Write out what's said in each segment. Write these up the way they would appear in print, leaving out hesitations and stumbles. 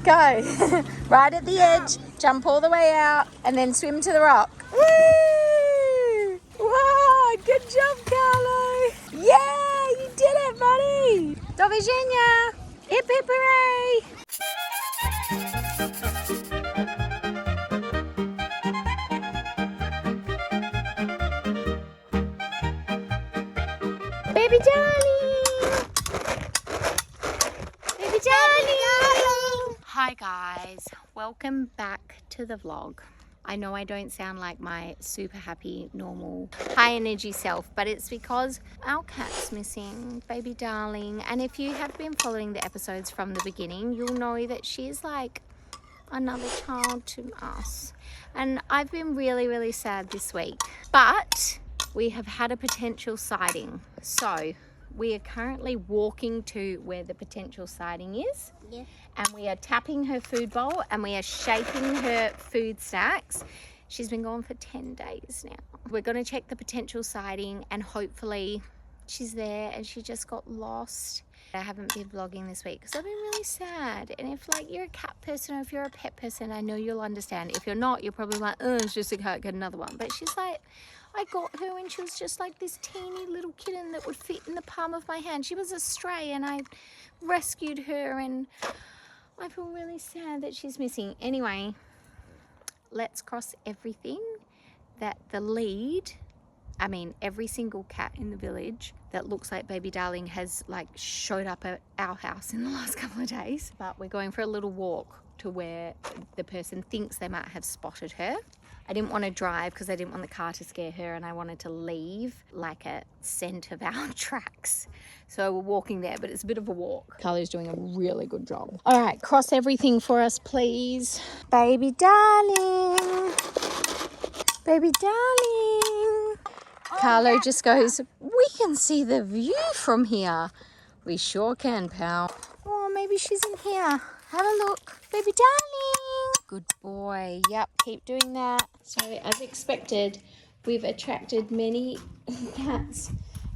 Go. Right at the edge. Jump all the way out and then swim to the rock. Woo! Wow, good job, Carlo. Yeah, you did it, buddy. Do widzenia. Hip, hip, hooray. Baby darling. Baby darling. Hi guys, welcome back to the vlog. I know I don't sound like my super happy, normal, high energy self, but it's because our cat's missing, baby darling. And if you have been following the episodes from the beginning, you'll know that she's like another child to us. And I've been really, really sad this week, but we have had a potential sighting. So we are currently walking to where the potential sighting is. Yeah. And we are tapping her food bowl and we are shaking her food snacks. She's been gone for 10 days now. We're going to check the potential sighting and hopefully she's there and she just got lost. I haven't been vlogging this week because I've been really sad. And if like you're a cat person or if you're a pet person, I know you'll understand. If you're not, you're probably like, oh, it's just a cat, get another one. But she's like, I got her when she was just like this teeny little kitten that would fit in the palm of my hand. She was a stray and I rescued her and I feel really sad that she's missing. Anyway, let's cross everything that the lead, I mean every single cat in the village that looks like baby darling has like showed up at our house in the last couple of days. But we're going for a little walk to where the person thinks they might have spotted her. I didn't want to drive because I didn't want the car to scare her and I wanted to leave like a scent of our tracks. So we're walking there, but it's a bit of a walk. Carly's doing a really good job. All right, cross everything for us, please. Baby darling. Baby darling. Carlo just goes, we can see the view from here. We sure can, pal. Oh, maybe she's in here. Have a look. Baby darling. Good boy. Yep, keep doing that. So as expected, we've attracted many cats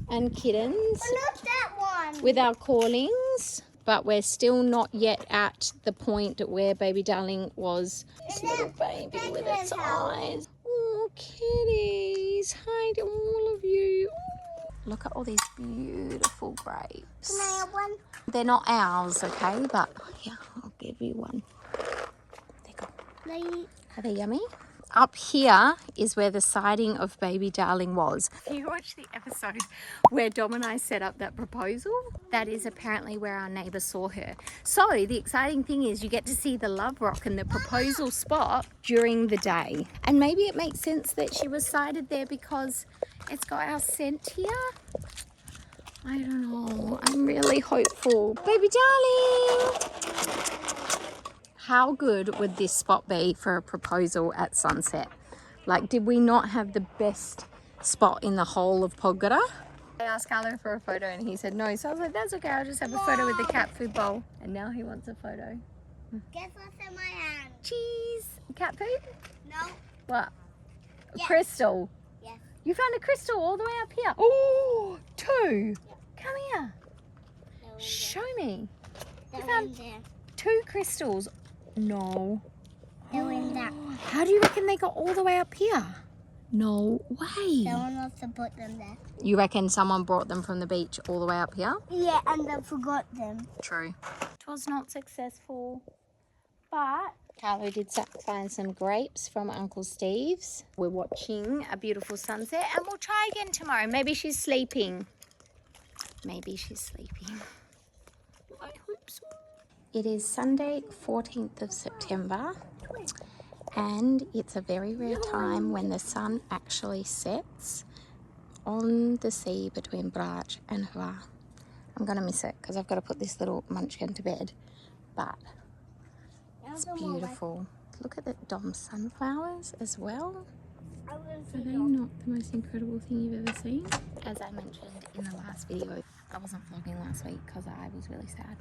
and kittens Not that one. with our callings, but we're still not yet at the point where baby darling was. This little baby with its eyes. Oh, kitties. Hi to all of you. Look at all these beautiful grapes. Can I have one? They're not ours, okay? But yeah, I'll give you one. There you go. Are they yummy? Up here is where the sighting of baby darling was. If you watched the episode where Dom and I set up that proposal, that is apparently where our neighbour saw her. So the exciting thing is you get to see the love rock and the proposal spot during the day. And maybe it makes sense that she was sighted there because it's got our scent here. I don't know. I'm really hopeful. Baby darling! How good would this spot be for a proposal at sunset? Like, did we not have the best spot in the whole of Podgora? I asked Carlo for a photo and he said no. So I was like, that's okay. I'll just have a photo with the cat food bowl. And now he wants a photo. Guess what's in my hand? Cheese. Cat food? No. What? Yes. A crystal? Yes. You found a crystal all the way up here? Oh, two. Come here. Show me. They're You found in there. 2 crystals. No. They're in that. How do you reckon they got all the way up here? No way. Someone wants to put them there. You reckon someone brought them from the beach all the way up here? Yeah, and they forgot them. True. It was not successful, but Carlo did find some grapes from Uncle Steve's. We're watching a beautiful sunset and we'll try again tomorrow. Maybe she's sleeping. Maybe she's sleeping. I hope so. It is Sunday, 14th of September, and it's a very rare time when the sun actually sets on the sea between Braj and Hva. I'm going to miss it because I've got to put this little munchkin to bed, but it's beautiful. Look at the Dom sunflowers as well. Are they not the most incredible thing you've ever seen? As I mentioned in the last video, I wasn't vlogging last week because I was really sad.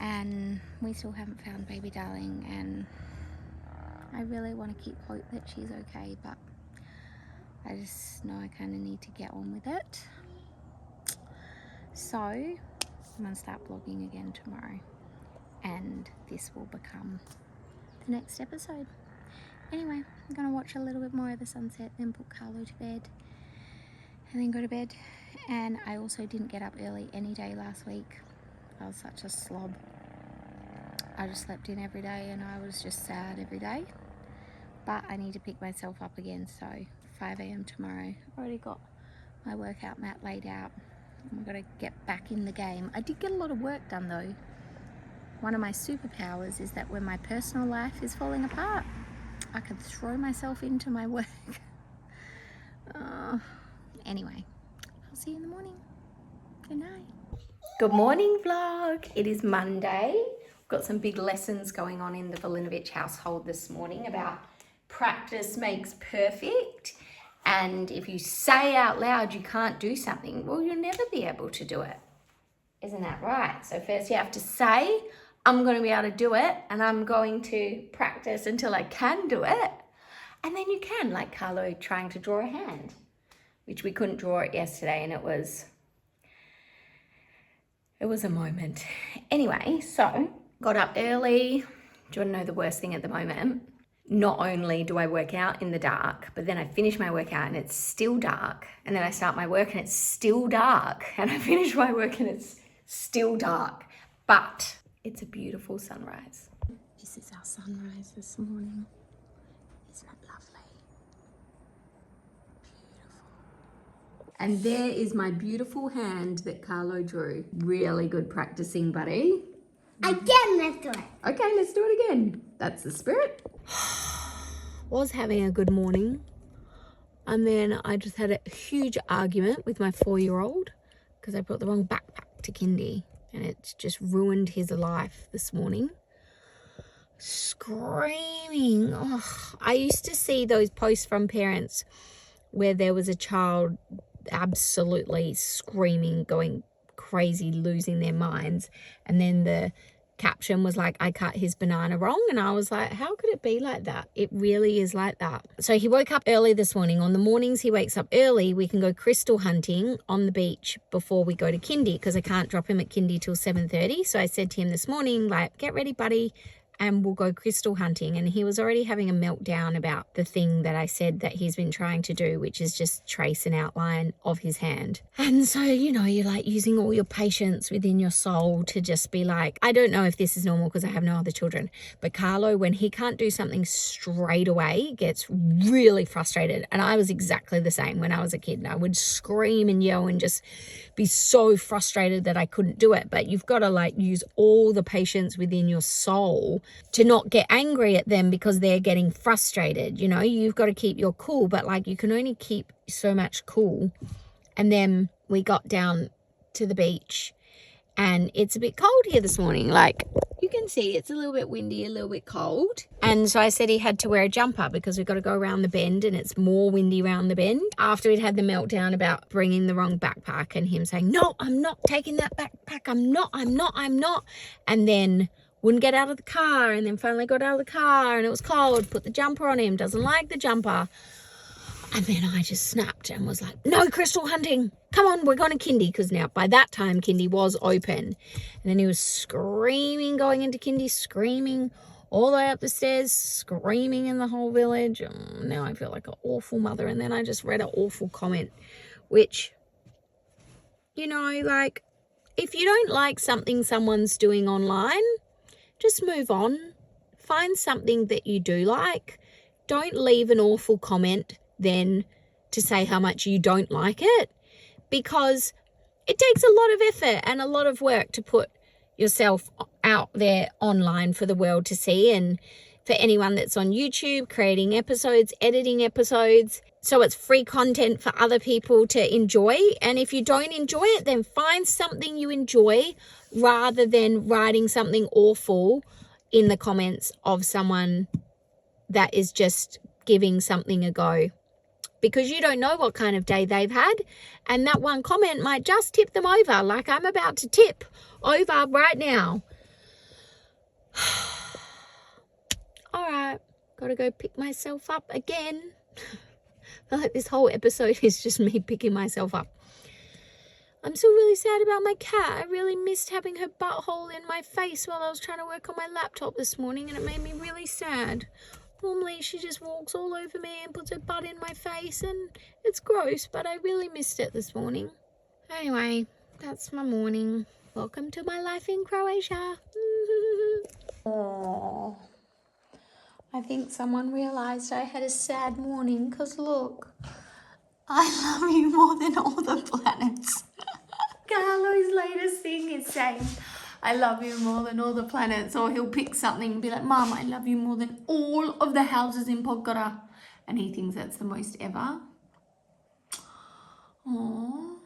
And we still haven't found baby darling, and I really want to keep hope that she's okay, but I just know I kind of need to get on with it. So I'm going to start vlogging again tomorrow, and this will become the next episode. Anyway, I'm going to watch a little bit more of the sunset, then put Carlo to bed, and then go to bed. And I also didn't get up early any day last week. I was such a slob. I just slept in every day and I was just sad every day. But I need to pick myself up again, so 5 a.m. tomorrow. Already got my workout mat laid out. I've got to get back in the game. I did get a lot of work done though. One of my superpowers is that when my personal life is falling apart, I can throw myself into my work. Anyway, I'll see you in the morning. Good night. Good morning vlog. It is Monday. We've got some big lessons going on in the Valinovich household this morning about practice makes perfect. And if you say out loud you can't do something, well, you'll never be able to do it. Isn't that right? So first you have to say, I'm going to be able to do it, and I'm going to practice until I can do it. And then you can, like Carlo trying to draw a hand, which we couldn't draw it yesterday, and it was a moment. Anyway, so got up early. Do you want to know the worst thing at the moment? Not only do I work out in the dark, but then I finish my workout and it's still dark. And then I start my work and it's still dark. And I finish my work and it's still dark. But it's a beautiful sunrise. This is our sunrise this morning. Isn't it lovely? Beautiful. And there is my beautiful hand that Carlo drew. Really good practicing, buddy. Again, let's do it. Okay, let's do it again. That's the spirit. Was having a good morning, and then I just had a huge argument with my 4-year-old because I brought the wrong backpack to kindy, and it's just ruined his life this morning. Screaming. Oh, I used to see those posts from parents where there was a child absolutely screaming, going crazy, losing their minds, and then the caption was like, I cut his banana wrong. And I was like, how could it be like that? It really is like that. So he woke up early this morning. On the mornings he wakes up early, we can go crystal hunting on the beach before we go to kindy, because I can't drop him at kindy till 7:30. So I said to him this morning, like, get ready, buddy, and we'll go crystal hunting. And he was already having a meltdown about the thing that I said that he's been trying to do, which is just trace an outline of his hand. And so, you know, you're like using all your patience within your soul to just be like, I don't know if this is normal because I have no other children, but Carlo, when he can't do something straight away, gets really frustrated. And I was exactly the same when I was a kid, and I would scream and yell and just be so frustrated that I couldn't do it. But you've got to like use all the patience within your soul to not get angry at them because they're getting frustrated. You know, you've got to keep your cool, but like you can only keep so much cool. And then we got down to the beach, and it's a bit cold here this morning. Like you can see, it's a little bit windy, a little bit cold. And so I said he had to wear a jumper because we've got to go around the bend, and it's more windy around the bend. After we'd had the meltdown about bringing the wrong backpack and him saying, no, I'm not taking that backpack. I'm not. And then wouldn't get out of the car, and then finally got out of the car and it was cold, put the jumper on him, doesn't like the jumper. And then I just snapped and was like, no crystal hunting. Come on, we're going to kindy. Because now by that time, kindy was open. And then he was screaming, going into kindy, screaming all the way up the stairs, screaming in the whole village. Oh, now I feel like an awful mother. And then I just read an awful comment, which, you know, like, if you don't like something someone's doing online, just move on. Find something that you do like. Don't leave an awful comment then to say how much you don't like it, because it takes a lot of effort and a lot of work to put yourself out there online for the world to see. And for anyone that's on YouTube, creating episodes, editing episodes, so it's free content for other people to enjoy. And if you don't enjoy it, then find something you enjoy rather than writing something awful in the comments of someone that is just giving something a go, because you don't know what kind of day they've had, and that one comment might just tip them over, like I'm about to tip over right now. All right, gotta go pick myself up again. I feel like this whole episode is just me picking myself up. I'm still really sad about my cat. I really missed having her butthole in my face while I was trying to work on my laptop this morning, and it made me really sad. Normally she just walks all over me and puts her butt in my face, and it's gross, but I really missed it this morning. Anyway, that's my morning. Welcome to my life in Croatia. Oh, I think someone realised I had a sad morning because look, I love you more than all the planets. Carlo's latest thing is saying, I love you more than all the planets, or he'll pick something and be like, Mum, I love you more than all of the houses in Podgora. And he thinks that's the most ever. Oh,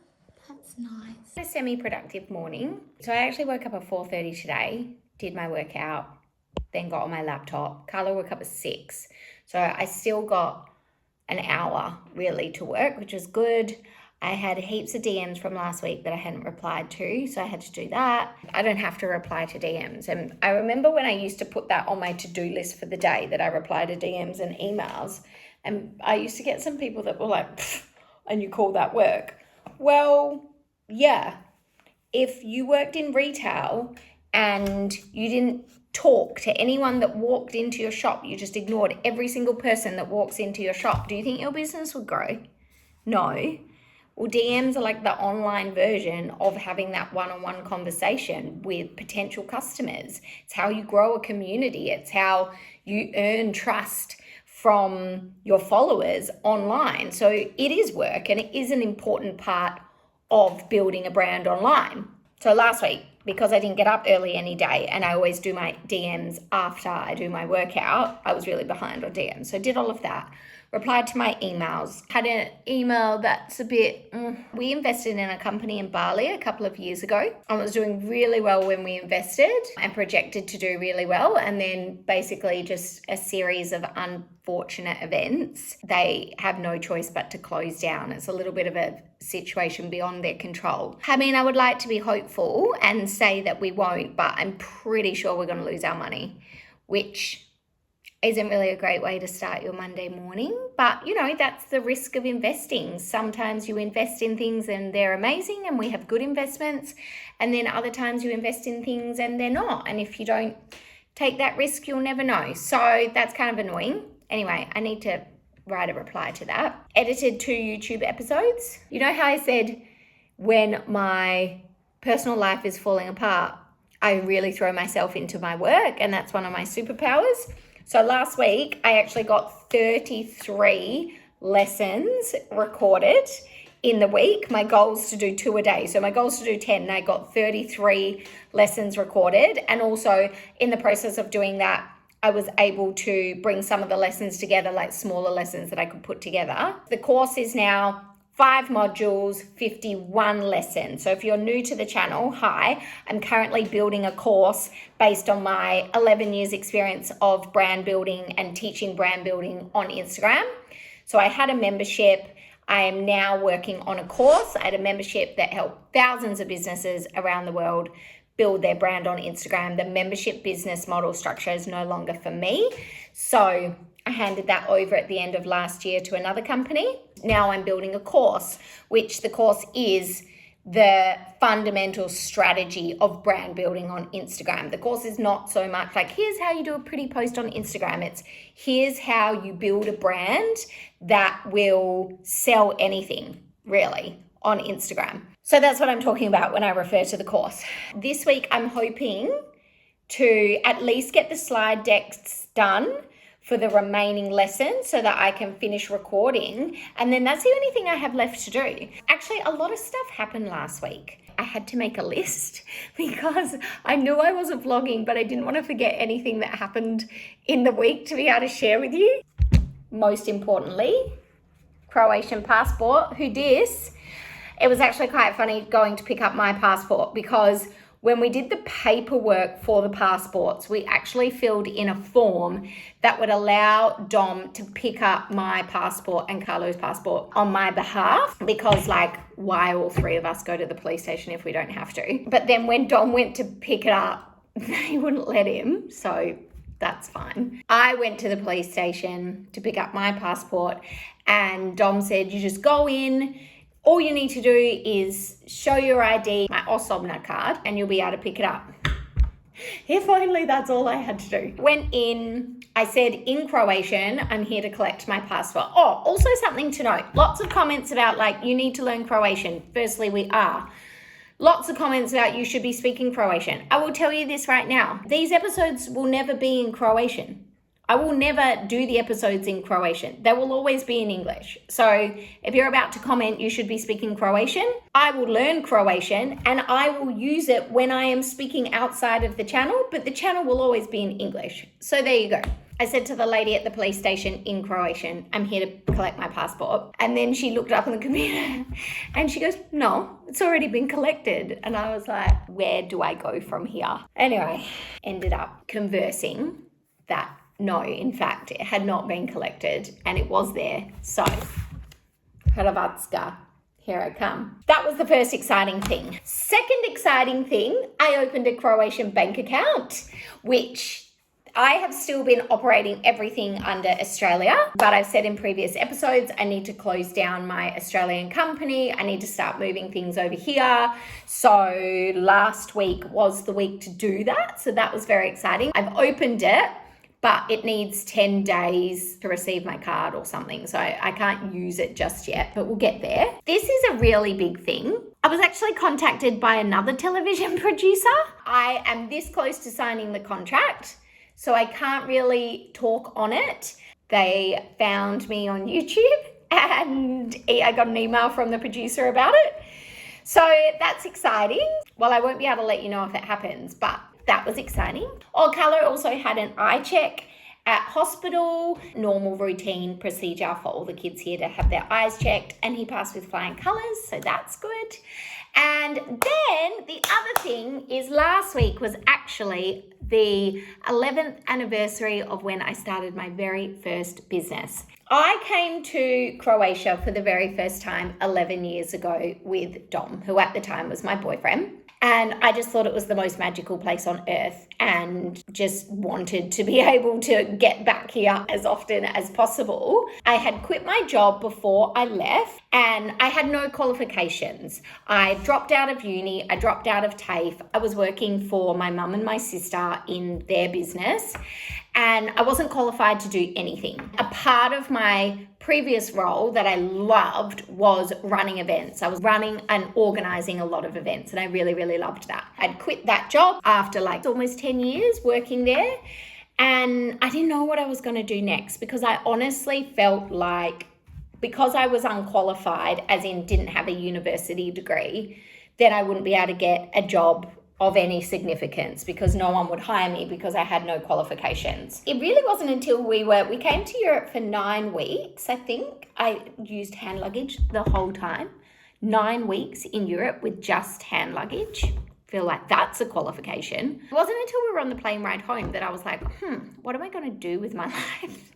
that's nice. A semi-productive morning. So I actually woke up at 4:30 today, did my workout, then got on my laptop. Carlo woke up at 6. So I still got an hour really to work, which was good. I had heaps of DMs from last week that I hadn't replied to, so I had to do that. I don't have to reply to DMs. And I remember when I used to put that on my to-do list for the day, that I reply to DMs and emails, and I used to get some people that were like, and you call that work? Well, yeah. If you worked in retail and you didn't talk to anyone that walked into your shop, you just ignored every single person that walks into your shop, do you think your business would grow? No. Well, DMs are like the online version of having that one-on-one conversation with potential customers. It's how you grow a community. It's how you earn trust from your followers online. So it is work, and it is an important part of building a brand online. So last week, because I didn't get up early any day and I always do my DMs after I do my workout, I was really behind on DMs. So I did all of that. Replied to my emails, had an email that's a bit, we invested in a company in Bali a couple of years ago. I was doing really well when we invested and projected to do really well. And then basically just a series of unfortunate events. They have no choice but to close down. It's a little bit of a situation beyond their control. I mean, I would like to be hopeful and say that we won't, but I'm pretty sure we're going to lose our money, which isn't really a great way to start your Monday morning. But, you know, that's the risk of investing. Sometimes you invest in things and they're amazing and we have good investments. And then other times you invest in things and they're not. And if you don't take that risk, you'll never know. So that's kind of annoying. Anyway, I need to write a reply to that. Edited 2 YouTube episodes. You know how I said when my personal life is falling apart, I really throw myself into my work, and that's one of my superpowers. So last week, I actually got 33 lessons recorded in the week. My goal is to do 2 a day. So my goal is to do 10, and I got 33 lessons recorded. And also in the process of doing that, I was able to bring some of the lessons together, like smaller lessons that I could put together. The course is now 5 modules, 51 lessons. So if you're new to the channel, hi, I'm currently building a course based on my 11 years experience of brand building and teaching brand building on Instagram. So I had a membership. I am now working on a course. I had a membership that helped thousands of businesses around the world build their brand on Instagram. The membership business model structure is no longer for me. So I handed that over at the end of last year to another company. Now I'm building a course, which the course is the fundamental strategy of brand building on Instagram. The course is not so much like, here's how you do a pretty post on Instagram. It's here's how you build a brand that will sell anything, really, on Instagram. So that's what I'm talking about when I refer to the course. This week, I'm hoping to at least get the slide decks done for the remaining lessons so that I can finish recording. And then that's the only thing I have left to do. Actually, a lot of stuff happened last week. I had to make a list because I knew I wasn't vlogging, but I didn't want to forget anything that happened in the week to be able to share with you. Most importantly, Croatian passport. Who dis? It was actually quite funny going to pick up my passport because when we did the paperwork for the passports, we actually filled in a form that would allow Dom to pick up my passport and Carlo's passport on my behalf because, like, why all 3 of us go to the police station if we don't have to? But then when Dom went to pick it up, they wouldn't let him, so that's fine. I went to the police station to pick up my passport and Dom said, you just go in. All you need to do is show your ID, my Osobna card, and you'll be able to pick it up. If only that's all I had to do. Went in, I said in Croatian, I'm here to collect my passport. Oh, also something to note. Lots of comments about like, you need to learn Croatian. Firstly, we are. Lots of comments about you should be speaking Croatian. I will tell you this right now. These episodes will never be in Croatian. I will never do the episodes in Croatian. They will always be in English. So if you're about to comment, you should be speaking Croatian. I will learn Croatian and I will use it when I am speaking outside of the channel, but the channel will always be in English. So there you go. I said to the lady at the police station in Croatian, I'm here to collect my passport. And then she looked up on the computer and she goes, no, it's already been collected. And I was like, where do I go from here? Anyway, ended up conversing that no, in fact, it had not been collected and it was there. So, Hrvatska, here I come. That was the first exciting thing. Second exciting thing, I opened a Croatian bank account, which I have still been operating everything under Australia, but I've said in previous episodes, I need to close down my Australian company. I need to start moving things over here. So last week was the week to do that. So that was very exciting. I've opened it, but it needs 10 days to receive my card or something. So I can't use it just yet, but we'll get there. This is a really big thing. I was actually contacted by another television producer. I am this close to signing the contract, so I can't really talk on it. They found me on YouTube and I got an email from the producer about it. So that's exciting. Well, I won't be able to let you know if it happens, but that was exciting. Oh, Carlo also had an eye check at hospital, normal routine procedure for all the kids here to have their eyes checked, and he passed with flying colours, so that's good. And then the other thing is last week was actually the 11th anniversary of when I started my very first business. I came to Croatia for the very first time 11 years ago with Dom, who at the time was my boyfriend. And I just thought it was the most magical place on earth and just wanted to be able to get back here as often as possible. I had quit my job before I left and I had no qualifications. I dropped out of uni, I dropped out of TAFE. I was working for my mum and my sister in their business and I wasn't qualified to do anything. A part of my previous role that I loved was running events. I was running and organizing a lot of events and I really, really loved that. I'd quit that job after like almost 10 years working there and I didn't know what I was going to do next because I honestly felt like because I was unqualified, as in didn't have a university degree, then I wouldn't be able to get a job of any significance because no one would hire me because I had no qualifications. It really wasn't until we came to Europe for 9 weeks, I think. I used hand luggage the whole time. 9 weeks in Europe with just hand luggage. Feel like that's a qualification. It wasn't until we were on the plane ride home that I was like, what am I going to do with my life?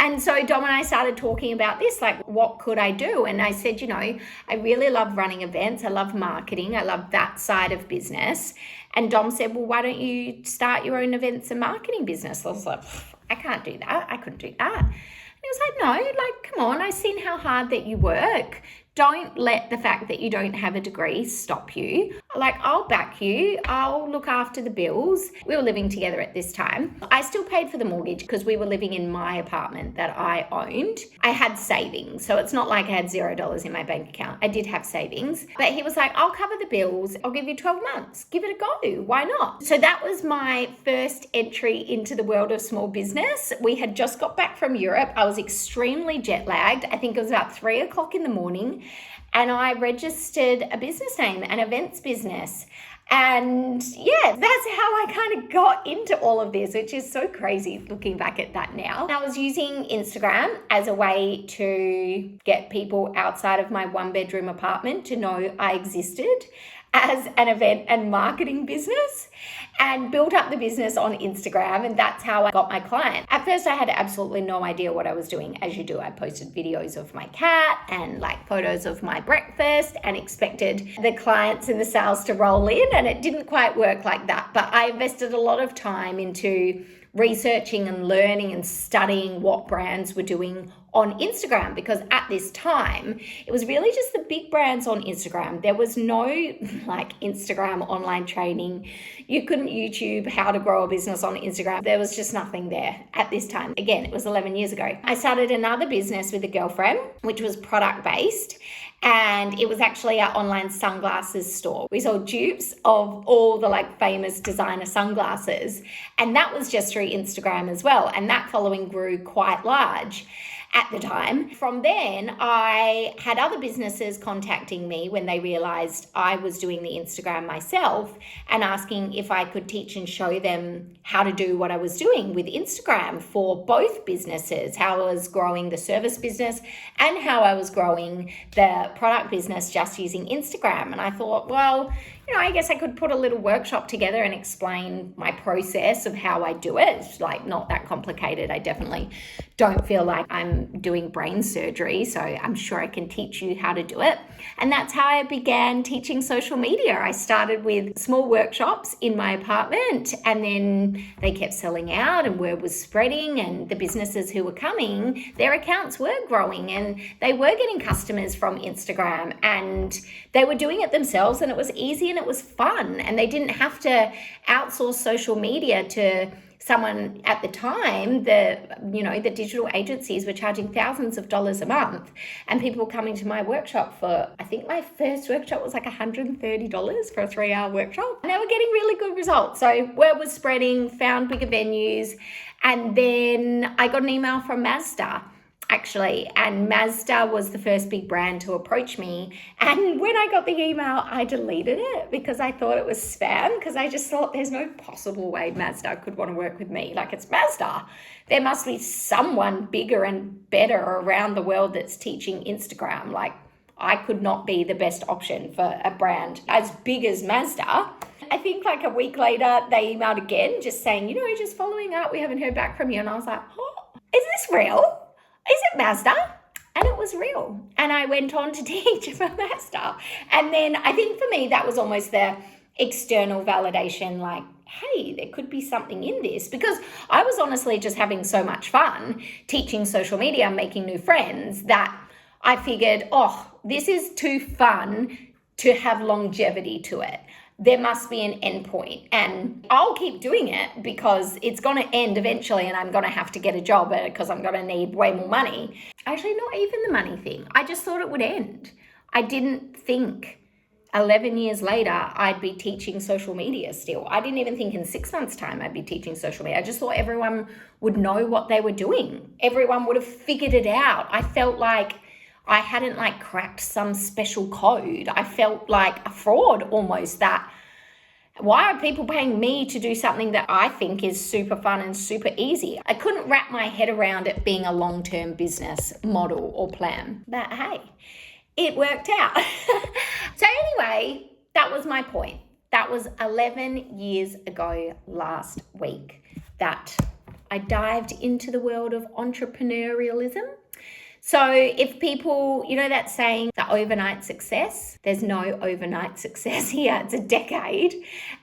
And so Dom and I started talking about this, like, what could I do? And I said, I really love running events. I love marketing. I love that side of business. And Dom said, well, why don't you start your own events and marketing business? I was like, I can't do that. I couldn't do that. And he was like, no, like, come on. I've seen how hard that you work. Don't let the fact that you don't have a degree stop you. Like, I'll back you. I'll look after the bills. We were living together at this time. I still paid for the mortgage because we were living in my apartment that I owned. I had savings. So it's not like I had $0 in my bank account. I did have savings. But he was like, I'll cover the bills. I'll give you 12 months. Give it a go. Why not? So that was my first entry into the world of small business. We had just got back from Europe. I was extremely jet lagged. I think it was about 3 o'clock in the morning. And I registered a business name, an events business. And yeah, that's how I kind of got into all of this, which is so crazy looking back at that now. And I was using Instagram as a way to get people outside of my 1-bedroom apartment to know I existed as an event and marketing business, and built up the business on Instagram, and that's how I got my client. At first I had absolutely no idea what I was doing. As you do, I posted videos of my cat and like photos of my breakfast and expected the clients and the sales to roll in, and it didn't quite work like that. But I invested a lot of time into researching and learning and studying what brands were doing on Instagram, because at this time it was really just the big brands on Instagram. There was no like Instagram online training. You couldn't YouTube how to grow a business on Instagram. There was just nothing there at this time. Again, it was 11 years ago. I started another business with a girlfriend, which was product based. And it was actually our online sunglasses store. We sold dupes of all the like famous designer sunglasses. And that was just through Instagram as well. And that following grew quite large at the time. From then, I had other businesses contacting me when they realized I was doing the Instagram myself and asking if I could teach and show them how to do what I was doing with Instagram for both businesses, how I was growing the service business and how I was growing the product business just using Instagram. And I thought, well, I guess I could put a little workshop together and explain my process of how I do it. It's like not that complicated. I definitely don't feel like I'm doing brain surgery, so I'm sure I can teach you how to do it. And that's how I began teaching social media. I started with small workshops in my apartment, and then they kept selling out and word was spreading, and the businesses who were coming, their accounts were growing and they were getting customers from Instagram, and they were doing it themselves, and it was easy and it was fun, and they didn't have to outsource social media to someone. At the time, the digital agencies were charging thousands of dollars a month, and people were coming to my workshop for, I think my first workshop was like $130 for a 3-hour workshop, and they were getting really good results. So word was spreading, found bigger venues, and then I got an email from Mazda, actually, and Mazda was the first big brand to approach me. And when I got the email, I deleted it because I thought it was spam, because I just thought there's no possible way Mazda could want to work with me. Like, it's Mazda. There must be someone bigger and better around the world that's teaching Instagram. Like, I could not be the best option for a brand as big as Mazda. I think like a week later, they emailed again just saying, just following up, we haven't heard back from you. And I was like, oh, is this real? Is it Mazda? And it was real. And I went on to teach for Mazda. And then I think for me, that was almost the external validation, like, hey, there could be something in this, because I was honestly just having so much fun teaching social media, making new friends, that I figured, oh, this is too fun to have longevity to it. There must be an end point, and I'll keep doing it because it's going to end eventually, and I'm going to have to get a job because I'm going to need way more money. Actually, not even the money thing. I just thought it would end. I didn't think 11 years later I'd be teaching social media still. I didn't even think in 6 months' time I'd be teaching social media. I just thought everyone would know what they were doing. Everyone would have figured it out. I felt like I hadn't cracked some special code. I felt like a fraud almost, that why are people paying me to do something that I think is super fun and super easy? I couldn't wrap my head around it being a long-term business model or plan. But hey, it worked out. So anyway, that was my point. That was 11 years ago last week that I dived into the world of entrepreneurialism. So if people, that saying, the overnight success, there's no overnight success here. It's a decade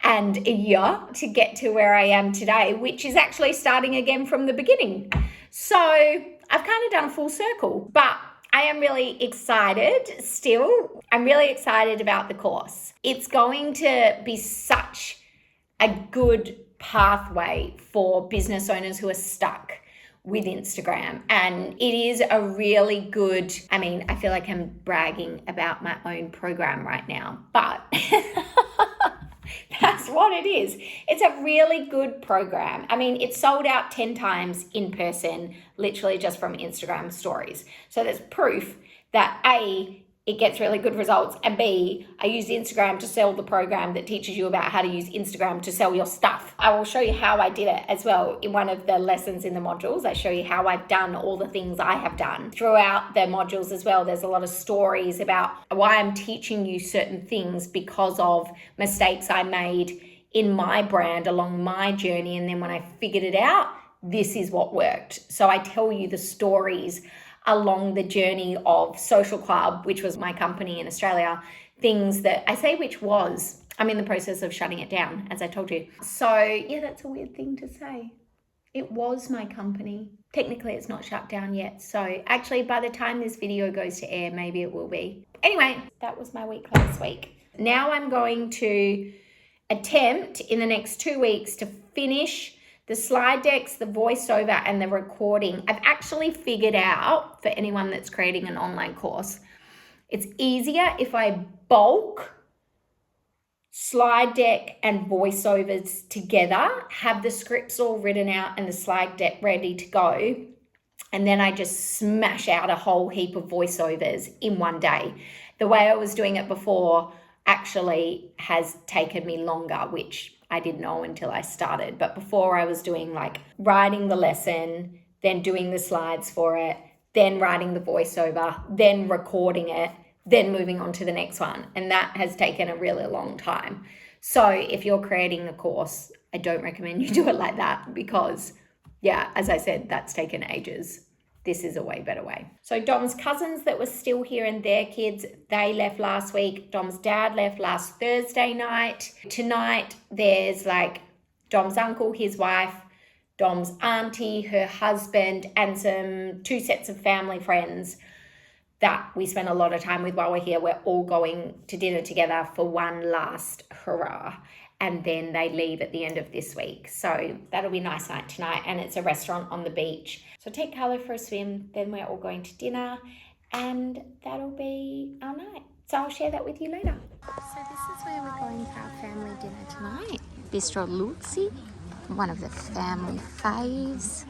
and a year to get to where I am today, which is actually starting again from the beginning. So I've kind of done a full circle, but I am really excited still. I'm really excited about the course. It's going to be such a good pathway for business owners who are stuck with Instagram. And it is a really good, I feel like I'm bragging about my own program right now, but that's what it is. It's a really good program. It's sold out 10 times in person, literally just from Instagram stories. So there's proof that A, it gets really good results, and B, I use Instagram to sell the program that teaches you about how to use Instagram to sell your stuff. I will show you how I did it as well in one of the lessons in the modules. I show you how I've done all the things I have done. Throughout the modules as well, there's a lot of stories about why I'm teaching you certain things because of mistakes I made in my brand along my journey. And then when I figured it out, this is what worked. So I tell you the stories along the journey of Social Club, which was my company in Australia, things that I say which was, I'm in the process of shutting it down, as I told you. So yeah, that's a weird thing to say. It was my company. Technically, it's not shut down yet. So actually, by the time this video goes to air, maybe it will be. Anyway, that was my week last week. Now I'm going to attempt in the next 2 weeks to finish the slide decks, the voiceover, and the recording. I've actually figured out, for anyone that's creating an online course, it's easier if I bulk slide deck and voiceovers together, have the scripts all written out and the slide deck ready to go, and then I just smash out a whole heap of voiceovers in one day. The way I was doing it before actually has taken me longer, which I didn't know until I started. But before, I was doing like writing the lesson, then doing the slides for it, then writing the voiceover, then recording it, then moving on to the next one. And that has taken a really long time. So if you're creating a course, I don't recommend you do it like that because, yeah, as I said, that's taken ages. This is a way better way. So Dom's cousins that were still here and their kids, they left last week. Dom's dad left last Thursday night. Tonight, there's like Dom's uncle, his wife, Dom's auntie, her husband, and two sets of family friends that we spent a lot of time with while we're here. We're all going to dinner together for one last hurrah. And then they leave at the end of this week. So that'll be a nice night tonight. And it's a restaurant on the beach. So take Carlo for a swim. Then we're all going to dinner. And that'll be our night. So I'll share that with you later. So this is where we're going for our family dinner tonight. Bistro Luzzi, one of the family faves.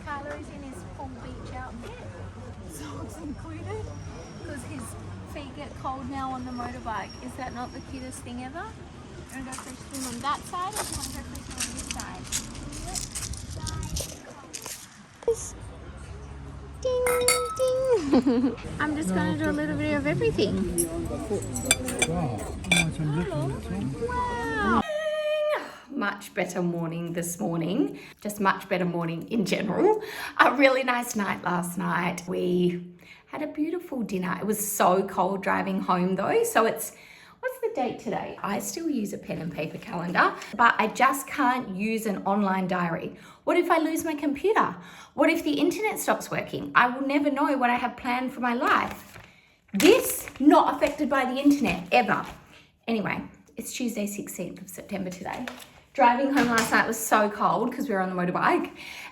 Carlo's in his full beach outfit. Socks included. Because his feet get cold now on the motorbike. Is that not the cutest thing ever? I'm going to go for a swim on that side, or do you want to go for a swim on this side? Ding, ding. I'm just going to do a little bit of everything. Wow. Much better morning this morning. Just much better morning in general. A really nice night last night. We had a beautiful dinner. It was so cold driving home though. So what's the date today? I still use a pen and paper calendar, but I just can't use an online diary. What if I lose my computer? What if the internet stops working? I will never know what I have planned for my life. This, not affected by the internet, ever. Anyway, it's Tuesday, 16th of September today. Driving home last night was so cold because we were on the motorbike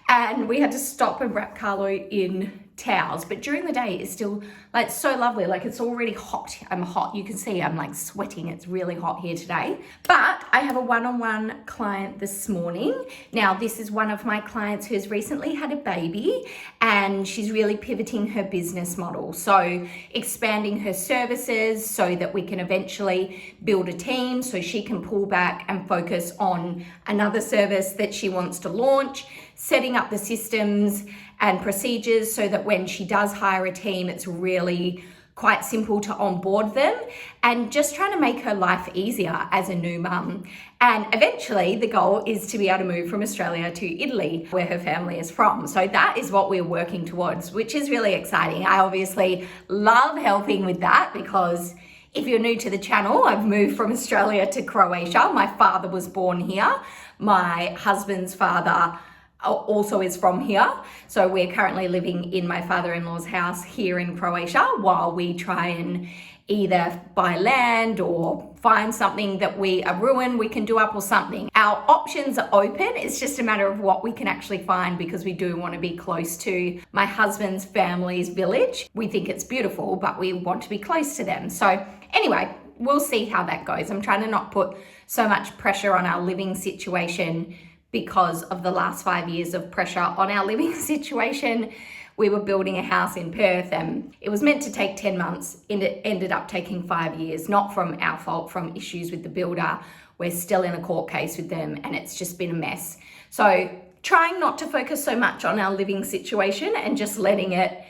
and we had to stop and wrap Carlo in towels. But during the day, it's still like so lovely. Like it's already hot. I'm hot. You can see I'm like sweating. It's really hot here today. But I have a one-on-one client this morning. Now, this is one of my clients who's recently had a baby and she's really pivoting her business model. So expanding her services so that we can eventually build a team so she can pull back and focus on another service that she wants to launch, setting up the systems and procedures so that when she does hire a team, it's really quite simple to onboard them, and just trying to make her life easier as a new mum. And eventually the goal is to be able to move from Australia to Italy, where her family is from. So that is what we're working towards, which is really exciting. I obviously love helping with that because if you're new to the channel, I've moved from Australia to Croatia. My father was born here. My husband's father also is from here. So we're currently living in my father-in-law's house here in Croatia while we try and either buy land or find something that a ruin we can do up or something. Our options are open. It's just a matter of what we can actually find because we do want to be close to my husband's family's village. We think it's beautiful, but we want to be close to them. So anyway, we'll see how that goes. I'm trying to not put so much pressure on our living situation because of the last 5 years of pressure on our living situation. We were building a house in Perth and it was meant to take 10 months and it ended up taking 5 years, not from our fault, from issues with the builder. We're still in a court case with them and it's just been a mess. So trying not to focus so much on our living situation and just letting it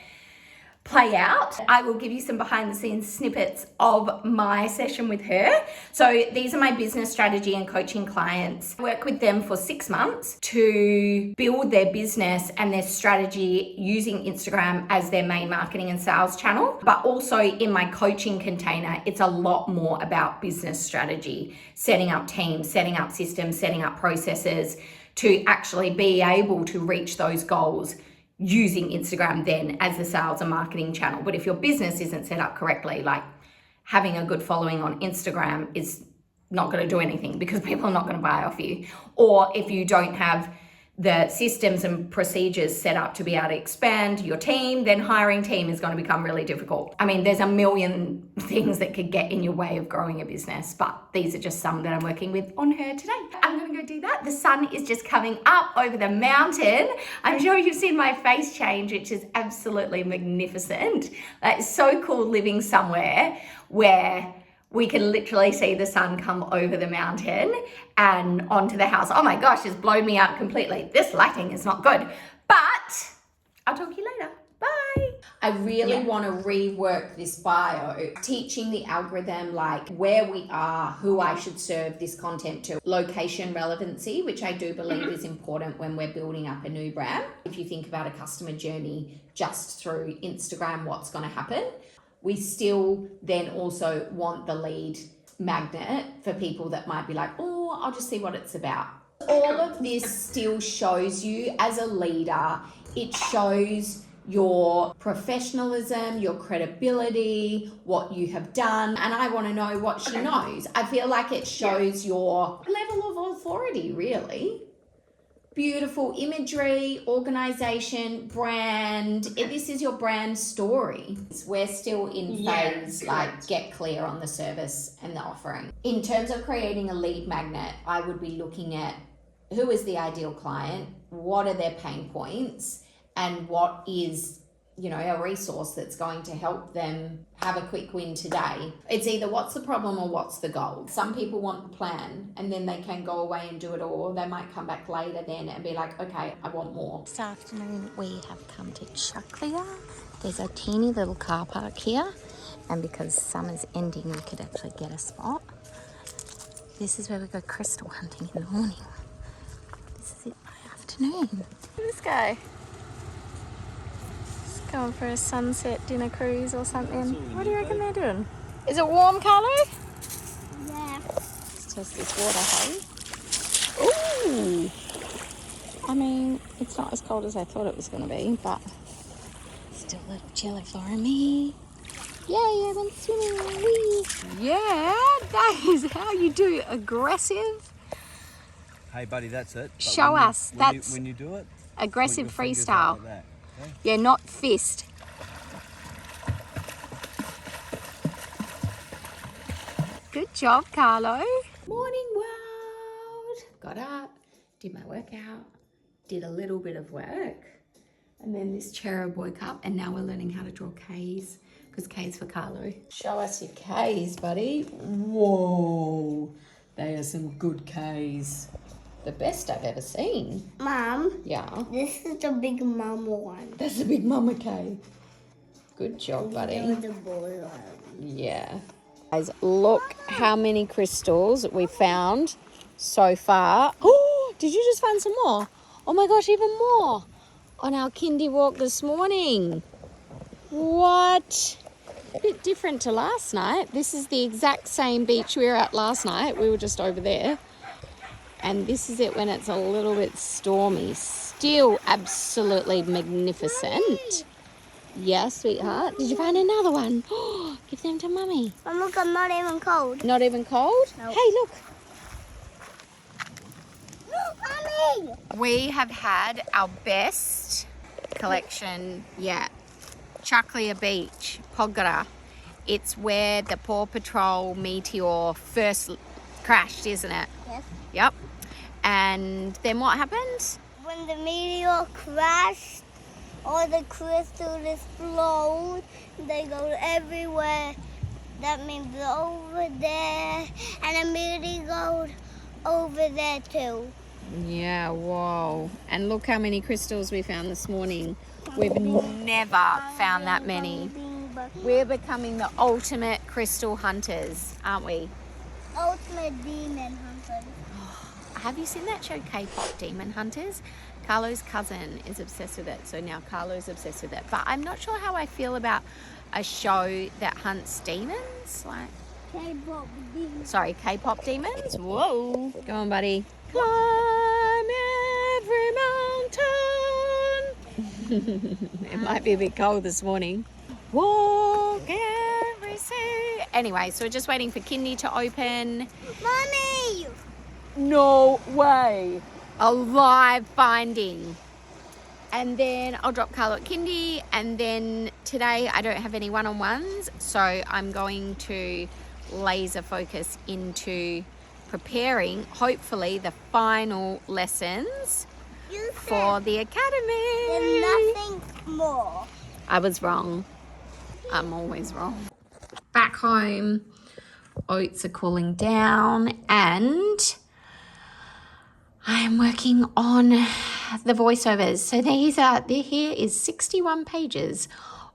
play out. I will give you some behind the scenes snippets of my session with her. So these are my business strategy and coaching clients. I work with them for 6 months to build their business and their strategy using Instagram as their main marketing and sales channel. But also in my coaching container, it's a lot more about business strategy, setting up teams, setting up systems, setting up processes to actually be able to reach those goals using Instagram then as the sales and marketing channel. But if your business isn't set up correctly, like having a good following on Instagram is not going to do anything because people are not going to buy off you. Or if you don't have the systems and procedures set up to be able to expand your team, then hiring team is going to become really difficult. I mean, there's a million things that could get in your way of growing a business, but these are just some that I'm working with on her today. I'm going to go do that. The sun is just coming up over the mountain. I'm sure you've seen my face change, which is absolutely magnificent. It's so cool living somewhere where we can literally see the sun come over the mountain and onto the house. Oh my gosh, it's blown me out completely. This lighting is not good, but I'll talk to you later. Bye. I really want to rework this bio, teaching the algorithm like where we are, who I should serve this content to, location relevancy, which I do believe is important when we're building up a new brand. If you think about a customer journey just through Instagram, what's going to happen? We still then also want the lead magnet for people that might be like, oh, I'll just see what it's about. All of this still shows you as a leader, it shows your professionalism, your credibility, what you have done. And I want to know what she knows. I feel like it shows your level of authority, really. Beautiful imagery, organization, brand. This is your brand story. We're still in phase, like get clear on the service and the offering. In terms of creating a lead magnet, I would be looking at who is the ideal client, what are their pain points, and what is, a resource that's going to help them have a quick win today. It's either what's the problem or what's the goal. Some people want the plan and then they can go away and do it all. They might come back later then and be like, okay, I want more. This afternoon we have come to Chucklia. There's a teeny little car park here, and because summer's ending, we could actually get a spot. This is where we go crystal hunting in the morning. This is it by afternoon. Look at this guy. Going for a sunset dinner cruise or something. What do you reckon they're doing? Is it warm, Carlo? Yeah. Let's test this water, hey? Ooh! I mean, it's not as cold as I thought it was going to be, but still a little chilly for me. Yay, I went swimming. Whee. Yeah, that is how you do aggressive. Hey, buddy, that's it. But Show us. When you do it, aggressive freestyle. like that. Okay. Yeah, not fist. Good job, Carlo. Morning world. Got up, did my workout, did a little bit of work, and then this cherub woke up, and now we're learning how to draw K's, because K's for Carlo. Show us your K's, buddy. Whoa, they are some good K's. The best I've ever seen. Mom. Yeah. This is the big mama one. That's a big mama K. Good job, buddy. This is the boy one. Yeah. Guys, look how many crystals we found so far. Oh, did you just find some more? Oh my gosh, even more on our kindy walk this morning. What? A bit different to last night. This is the exact same beach we were at last night. We were just over there. And this is it when it's a little bit stormy. Still absolutely magnificent. Yeah, sweetheart. Did you find another one? Oh, give them to Mummy. Oh, look, I'm not even cold. Not even cold? Nope. Hey, look. Mommy! We have had our best collection yet. Chucklia Beach, Poggera. It's where the Paw Patrol Meteor first crashed, isn't it? Yes. Yep. And then what happened? When the meteor crashed, all the crystals explode. They go everywhere. That means they're over there. And the meteor goes over there too. Yeah, whoa. And look how many crystals we found this morning. We've Never found that many. We're becoming the ultimate crystal hunters, aren't we? Ultimate demon hunter. Have you seen that show, K-pop Demon Hunters? Carlo's cousin is obsessed with it, so now Carlo's obsessed with it. But I'm not sure how I feel about a show that hunts demons. Like, K-pop demon. sorry, K-pop demons? Whoa. Go on, buddy. Climb every mountain. It might be a bit cold this morning. Walk every sea. Anyway, so we're just waiting for Kindy to open. Mommy! No way. A live finding. And then I'll drop Carlo at Kindy. And then today I don't have any one-on-ones. So I'm going to laser focus into preparing, hopefully, the final lessons You for said the academy. there's nothing more. I was wrong. I'm always wrong. Back home, oats are cooling down and I am working on the voiceovers. So here is 61 pages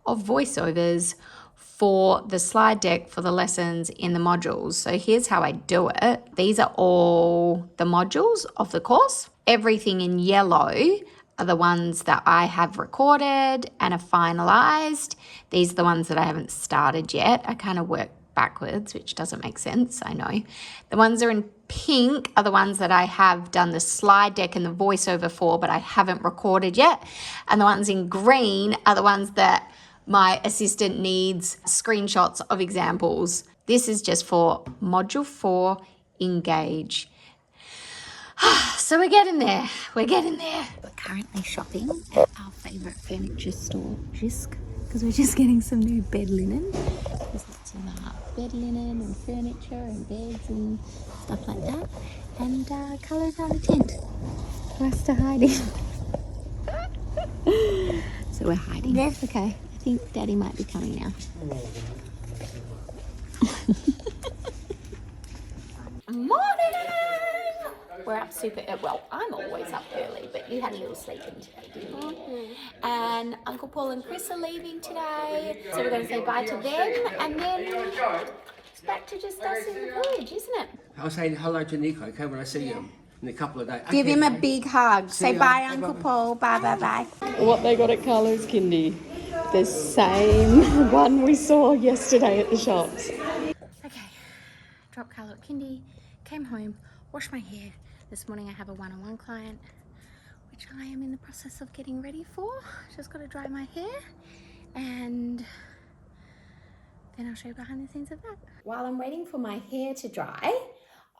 of voiceovers for the slide deck for the lessons in the modules. So here's how I do it. These are all the modules of the course. Everything in yellow are the ones that I have recorded and are finalized. These are the ones that I haven't started yet. I kind of work backwards, which doesn't make sense, I know. The ones that are in pink are the ones that I have done the slide deck and the voiceover for, but I haven't recorded yet. And the ones in green are the ones that my assistant needs screenshots of examples. This is just for Module 4, Engage. So we're getting there. We're getting there. We're currently shopping at our favourite furniture store, Jisk, because we're just getting some new bed linen. There's lots of bed linen and furniture and beds and stuff like that. And Carlo found a tent for us to hide in. So we're hiding. Yes. Okay. I think Daddy might be coming now. Morning! We're up super, well, I'm always up early, but you had a little sleep in today, didn't you? Mm-hmm. And Uncle Paul and Chris are leaving today, so we're going to say bye to them, and then it's back to just us in the village, isn't it? I'll say hello to Nico, okay, when I see him in a couple of days. Give Okay, him a mate. big hug. Say ya. bye, Bye, Uncle bye. Paul. Bye, bye, bye. What they got at Carlo's Kindy. The same one we saw yesterday at the shops. Okay, dropped Carlo at Kindy, came home, washed my hair. This morning I have a one-on-one client, which I am in the process of getting ready for. Just got to dry my hair and then I'll show you behind the scenes of that. While I'm waiting for my hair to dry,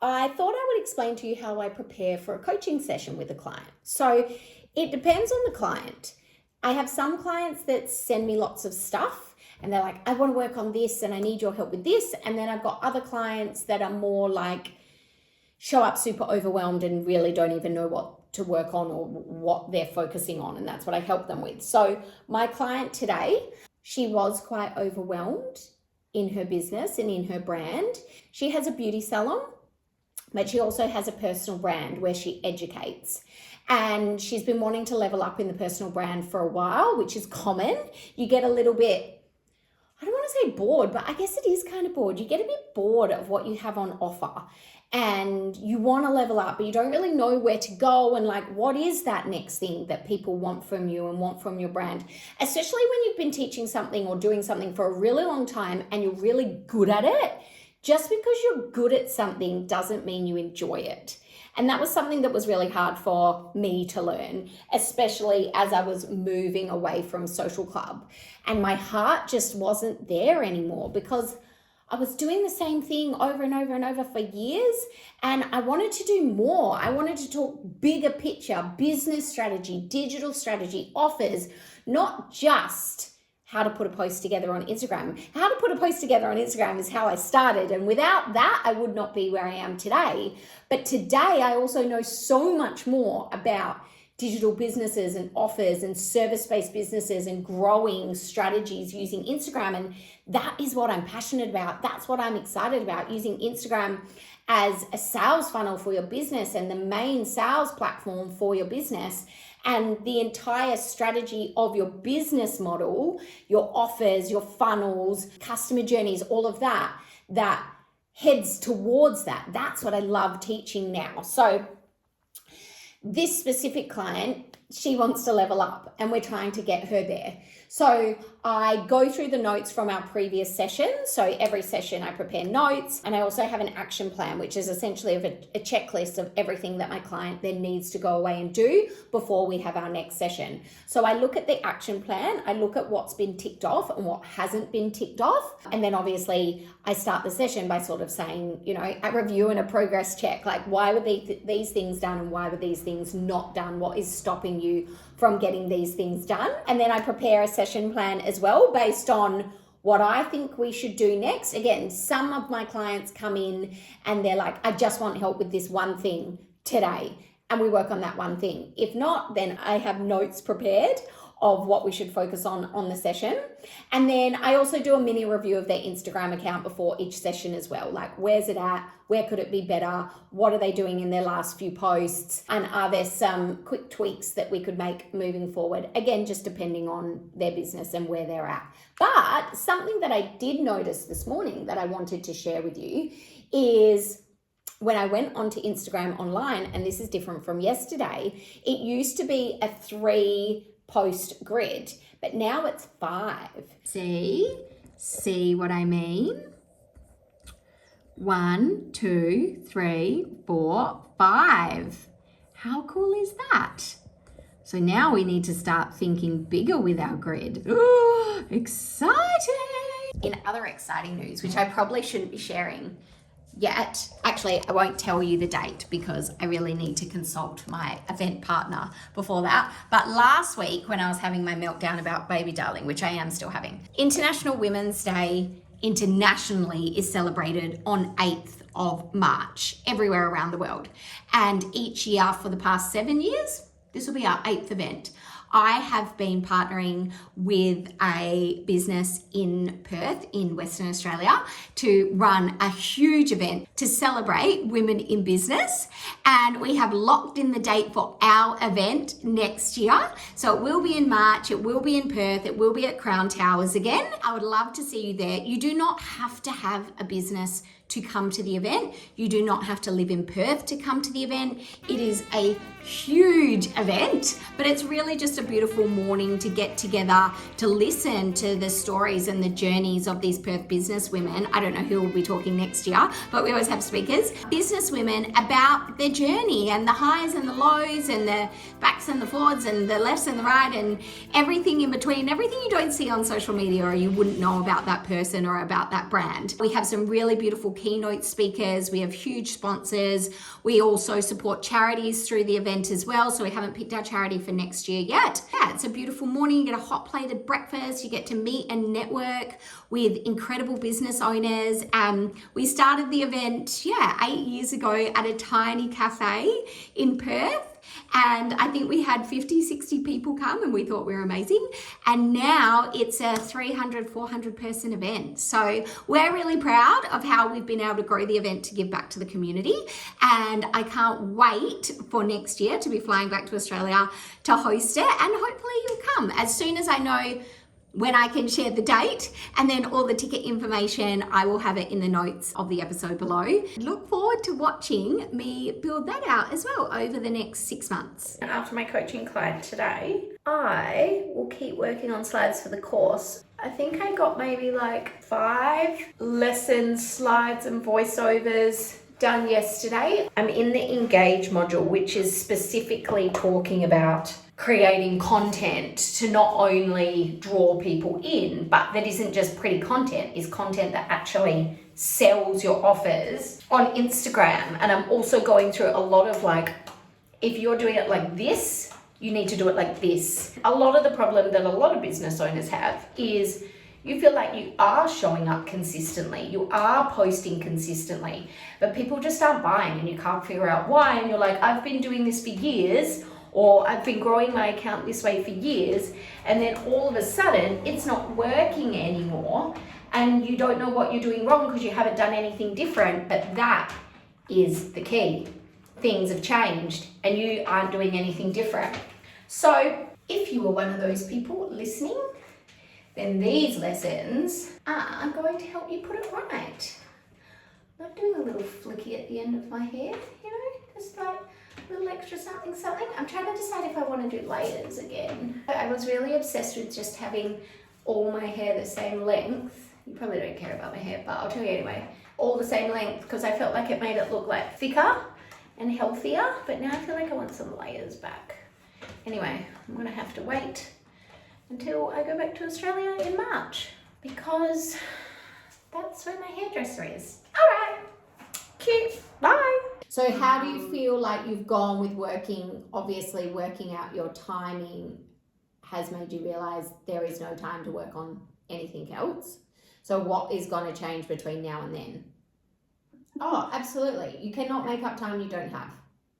I thought I would explain to you how I prepare for a coaching session with a client. So it depends on the client. I have some clients that send me lots of stuff and they're like, I want to work on this and I need your help with this. And then I've got other clients that are more like, show up super overwhelmed and really don't even know what to work on or what they're focusing on. And that's what I help them with. So my client today, she was quite overwhelmed in her business and in her brand. She has a beauty salon, but she also has a personal brand where she educates. And she's been wanting to level up in the personal brand for a while, which is common. You get a little bit, I don't want to say bored, but I guess it is kind of bored. You get a bit bored of what you have on offer and you want to level up, but you don't really know where to go and like, what is that next thing that people want from you and want from your brand? Especially when you've been teaching something or doing something for a really long time and you're really good at it. Just because you're good at something doesn't mean you enjoy it. And that was something that was really hard for me to learn, especially as I was moving away from social club. And my heart just wasn't there anymore because I was doing the same thing over and over and over for years. And I wanted to do more. I wanted to talk bigger picture, business strategy, digital strategy, offers, not just how to put a post together on Instagram. How to put a post together on Instagram is how I started. And without that, I would not be where I am today. But today, I also know so much more about digital businesses and offers and service-based businesses and growing strategies using Instagram. And that is what I'm passionate about. That's what I'm excited about, using Instagram as a sales funnel for your business and the main sales platform for your business. And the entire strategy of your business model, your offers, your funnels, customer journeys, all of that heads towards that. That's what I love teaching now. So this specific client, she wants to level up and we're trying to get her there. So I go through the notes from our previous session. So every session I prepare notes, and I also have an action plan, which is essentially a checklist of everything that my client then needs to go away and do before we have our next session. So I look at the action plan, I look at what's been ticked off and what hasn't been ticked off. And then obviously I start the session by sort of saying, you know, a review and a progress check, like why were these things done and why were these things not done? What is stopping you from getting these things done? And then I prepare a session plan as well based on what I think we should do next. Again, some of my clients come in and they're like, I just want help with this one thing today. And we work on that one thing. If not, then I have notes prepared of what we should focus on the session. And then I also do a mini review of their Instagram account before each session as well. Like, where's it at? Where could it be better? What are they doing in their last few posts? And are there some quick tweaks that we could make moving forward? Again, just depending on their business and where they're at. But something that I did notice this morning that I wanted to share with you is when I went onto Instagram online, and this is different from yesterday, it used to be a 3-post grid, but now it's 5. See what I mean? 1, 2, 3, 4, 5. How cool is that? So now we need to start thinking bigger with our grid. Ooh, exciting! In other exciting news, which I probably shouldn't be sharing yet. Actually, I won't tell you the date because I really need to consult my event partner before that. But last week when I was having my meltdown about baby darling, which I am still having, International Women's Day internationally is celebrated on 8th of March everywhere around the world. And each year for the past 7 years, this will be our 8th event. I have been partnering with a business in Perth in Western Australia to run a huge event to celebrate women in business. And we have locked in the date for our event next year. So it will be in March, it will be in Perth, it will be at Crown Towers again. I would love to see you there. You do not have to have a business to come to the event. You do not have to live in Perth to come to the event. It is a huge event, but it's really just a beautiful morning to get together to listen to the stories and the journeys of these Perth business women. I don't know who will be talking next year, but we always have speakers, business women, about their journey and the highs and the lows and the backs and the forwards and the lefts and the right and everything in between, everything you don't see on social media or you wouldn't know about that person or about that brand. We have some really beautiful keynote speakers. We have huge sponsors. We also support charities through the event as well. So we haven't picked our charity for next year yet. Yeah, it's a beautiful morning. You get a hot plated breakfast. You get to meet and network with incredible business owners. We started the event, 8 years ago at a tiny cafe in Perth. And I think we had 50, 60 people come and we thought we were amazing. And now it's a 300, 400 person event. So we're really proud of how we've been able to grow the event to give back to the community. And I can't wait for next year to be flying back to Australia to host it. And hopefully you'll come as soon as I know when I can share the date, and then all the ticket information, I will have it in the notes of the episode below. Look forward to watching me build that out as well over the next 6 months. After my coaching client today, I will keep working on slides for the course. I think I got maybe like 5 lessons, slides and voiceovers done yesterday. I'm in the Engage module, which is specifically talking about creating content to not only draw people in, but that isn't just pretty content, is content that actually sells your offers on Instagram. And I'm also going through a lot of like, if you're doing it like this, you need to do it like this. A lot of the problem that a lot of business owners have is you feel like you are showing up consistently, you are posting consistently, but people just aren't buying and you can't figure out why. And you're like, I've been doing this for years. or I've been growing my account this way for years, and then all of a sudden it's not working anymore, and you don't know what you're doing wrong because you haven't done anything different. But that is the key. Things have changed and you aren't doing anything different. So if you were one of those people listening, then these lessons are going to help you put it right. I'm doing a little flicky at the end of my hair, you know, just like a little extra something. I'm trying to decide if I want to do layers again. I was really obsessed with just having all my hair the same length. You probably don't care about my hair, but I'll tell you anyway. All the same length, because I felt like it made it look like thicker and healthier, but now I feel like I want some layers back. Anyway, I'm gonna have to wait until I go back to Australia in March, because that's where my hairdresser is. All right, cute, bye. So how do you feel like you've gone with obviously working out your timing has made you realize there is no time to work on anything else? So what is going to change between now and then? Oh, absolutely. You cannot make up time you don't have.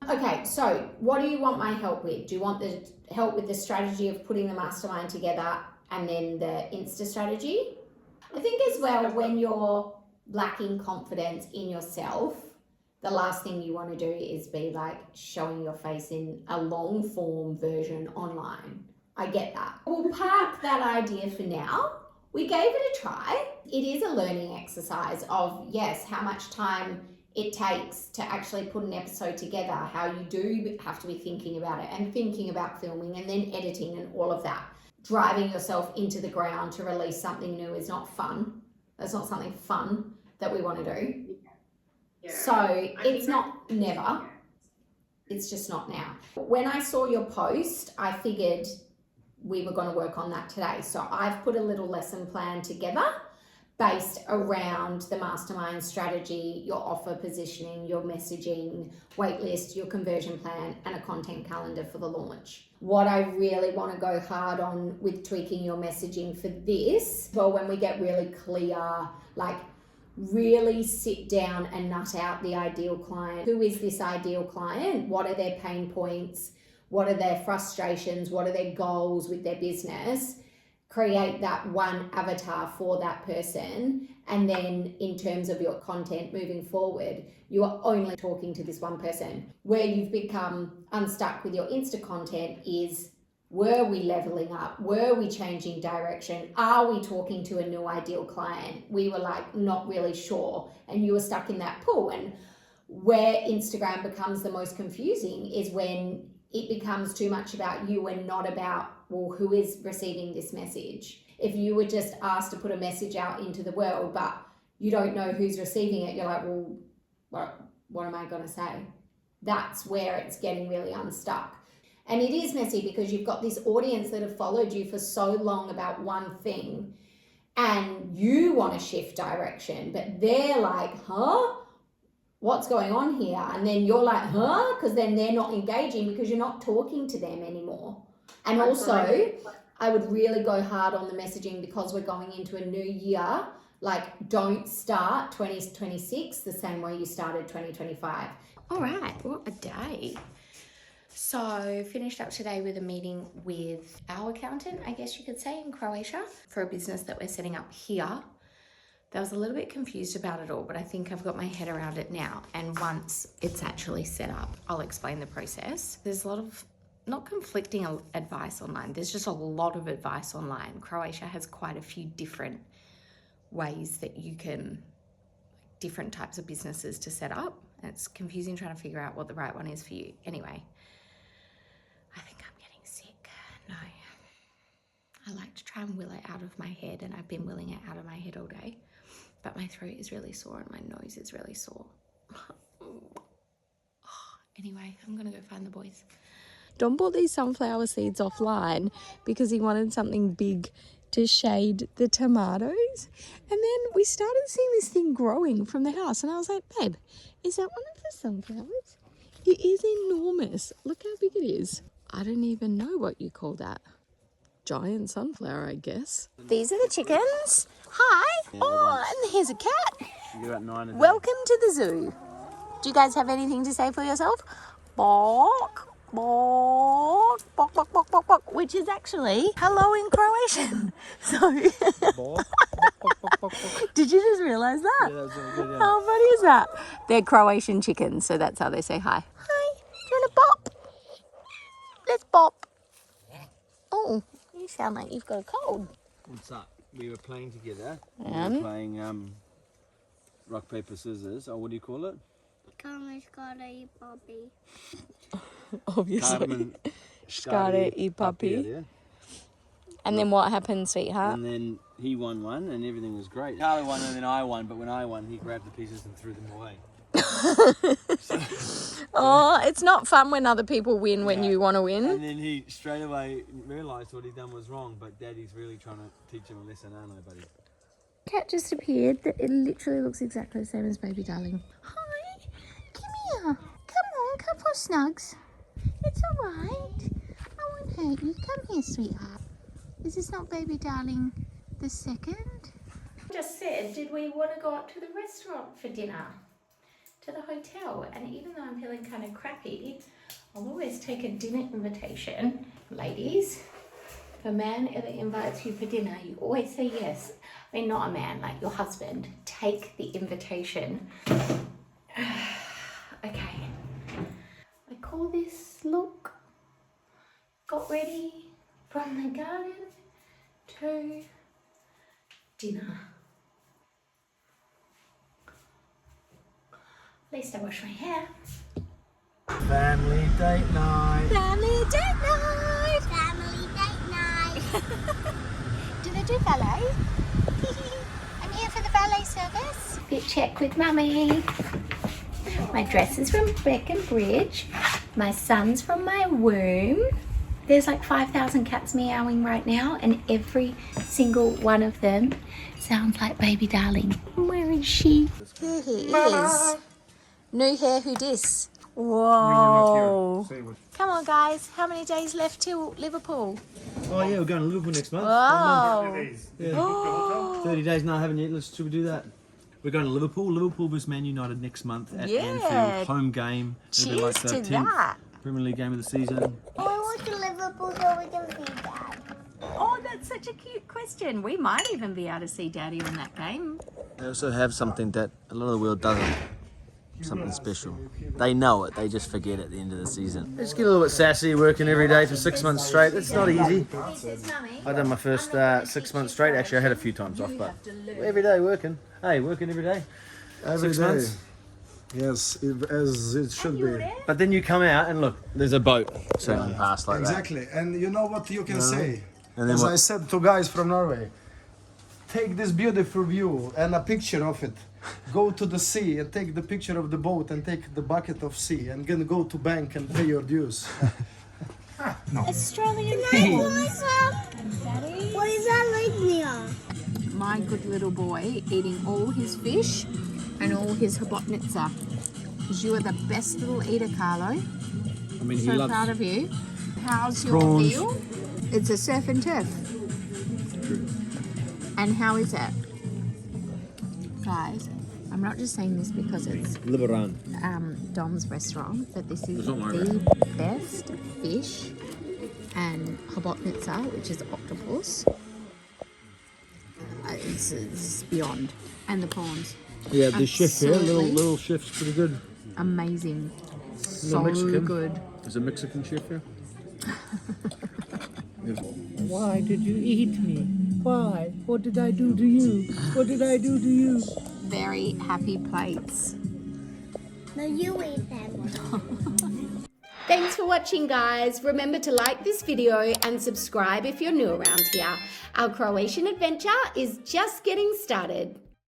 Okay, so what do you want my help with? Do you want the help with the strategy of putting the mastermind together and then the Insta strategy? I think as well, when you're lacking confidence in yourself, the last thing you want to do is be like showing your face in a long form version online. I get that. We'll park that idea for now. We gave it a try. It is a learning exercise of, yes, how much time it takes to actually put an episode together, how you do have to be thinking about it and thinking about filming and then editing and all of that. Driving yourself into the ground to release something new is not fun. That's not something fun that we want to do. Yeah. So it's not never, it's just not now. When I saw your post, I figured we were going to work on that today. So I've put a little lesson plan together based around the mastermind strategy, your offer positioning, your messaging, waitlist, your conversion plan, and a content calendar for the launch. What I really want to go hard on with tweaking your messaging for this, well, when we get really clear, like really sit down and nut out the ideal client. Who is this ideal client? What are their pain points? What are their frustrations? What are their goals with their business? Create that one avatar for that person. And then in terms of your content moving forward, you are only talking to this one person. Where you've become unstuck with your Insta content is, were we leveling up? Were we changing direction? Are we talking to a new ideal client? We were like not really sure, and you were stuck in that pool. And where Instagram becomes the most confusing is when it becomes too much about you and not about, well, who is receiving this message? If you were just asked to put a message out into the world, but you don't know who's receiving it, you're like, well, what am I going to say? That's where it's getting really unstuck. And it is messy because you've got this audience that have followed you for so long about one thing, and you want to shift direction, but they're like, huh? What's going on here? And then you're like, huh? Because then they're not engaging because you're not talking to them anymore. And also, I would really go hard on the messaging because we're going into a new year. Like, don't start 2026 the same way you started 2025. All right, what a day. So finished up today with a meeting with our accountant, I guess you could say, in Croatia for a business that we're setting up here. I was a little bit confused about it all, but I think I've got my head around it now. And once it's actually set up, I'll explain the process. There's a lot of not conflicting advice online. There's just a lot of advice online. Croatia has quite a few different ways that you can, different types of businesses to set up. And it's confusing trying to figure out what the right one is for you. Anyway, I think I'm getting sick. No, I like to try and will it out of my head, and I've been willing it out of my head all day. But my throat is really sore and my nose is really sore. Anyway, I'm gonna go find the boys. Don bought these sunflower seeds offline because he wanted something big to shade the tomatoes. And then we started seeing this thing growing from the house, and I was like, babe, is that one of the sunflowers? It is enormous. Look how big it is. I don't even know what you call that. Giant sunflower, I guess. These are the chickens. Hi. Yeah, and here's a cat. You're at 9. Welcome to the zoo. Do you guys have anything to say for yourself? Bark. Bok, bok, bok, bok, bok, bok, which is actually hello in Croatian. So, did you just realize that? Yeah, that was really good, yeah. How funny is that? They're Croatian chickens, so that's how they say hi. Hi, do you want to bop? Let's bop. Oh, you sound like you've got a cold. What's up? We were playing together. We And? were playing rock, paper, scissors. Or what do you call it? Come, Scotty, Bobby. Obviously. Carmen, Skare I puppy. yeah. And then what happened, sweetheart? And then he won one and everything was great. Charlie won and then I won, but when I won, he grabbed the pieces and threw them away. Oh, it's not fun when other people win when you want to win. And then he straight away realised what he'd done was wrong, but Daddy's really trying to teach him a lesson, aren't I, buddy? Cat just appeared. It literally looks exactly the same as baby darling. Hi, come here. Come on, come for snugs. It's all right. I won't hurt you. Come here, sweetheart. Is this not baby darling the second? Just said, did we want to go up to the restaurant for dinner? To the hotel? And even though I'm feeling kind of crappy, I'll always take a dinner invitation. Ladies, if a man ever invites you for dinner, you always say yes. I mean, not a man, like your husband. Take the invitation. Okay. I call this look, got ready from the garden to dinner. At least I wash my hair. Family date night. Family date night! Family date night. Do they do ballet? I'm here for the ballet service. Fit check with mummy. My dress is from Breckenbridge. My son's from my womb. There's like 5,000 cats meowing right now, and every single one of them sounds like baby darling. Where is she? Here he is. New hair, who dis? Whoa. Come on, guys. How many days left till Liverpool? Oh yeah, we're going to Liverpool next month. Whoa. Yeah. 30 days, no, I haven't yet. Should we do that? We're going to Liverpool vs Man United next month at Anfield, home game. It'll be Cheers like the to 10th that. Premier League game of the season. I want to Liverpool so we can see Dad. Oh, that's such a cute question. We might even be able to see Daddy on that game. They also have something that a lot of the world doesn't. Something special. They know it, they just forget at the end of the season. They just get a little bit sassy, working every day for 6 months straight. It's not easy. I done my first 6 months straight. Actually, I had a few times off, but every day working. Hey, working every day. Every 6 day. months. Yes, as it should be. But then you come out and look, there's a boat sailing past like that. Exactly. And you know what you can say? And then As what? I said to guys from Norway, take this beautiful view and a picture of it. Go to the sea and take the picture of the boat and take the bucket of sea and then go to bank and pay your dues. Australian What is that like near? My good little boy eating all his fish and all his hobotnitsa. Because you are the best little eater, Carlo. I mean, he So loves proud of you. How's your prawns. meal? It's a surf and turf. And how is it? Guys, I'm not just saying this because it's Liberan. Dom's restaurant, but this is It's not my the best fish and hobotnitsa, which is octopus. It's beyond. And the prawns. Yeah, the chef here, Absolutely. little chef's pretty good. Amazing. So Mexican. good. There's a Mexican chef here. Why did you eat me? Why? What did I do to you? What did I do to you? Very happy plates. No, you eat them. Thanks for watching, guys. Remember to like this video and subscribe if you're new around here. Our Croatian adventure is just getting started.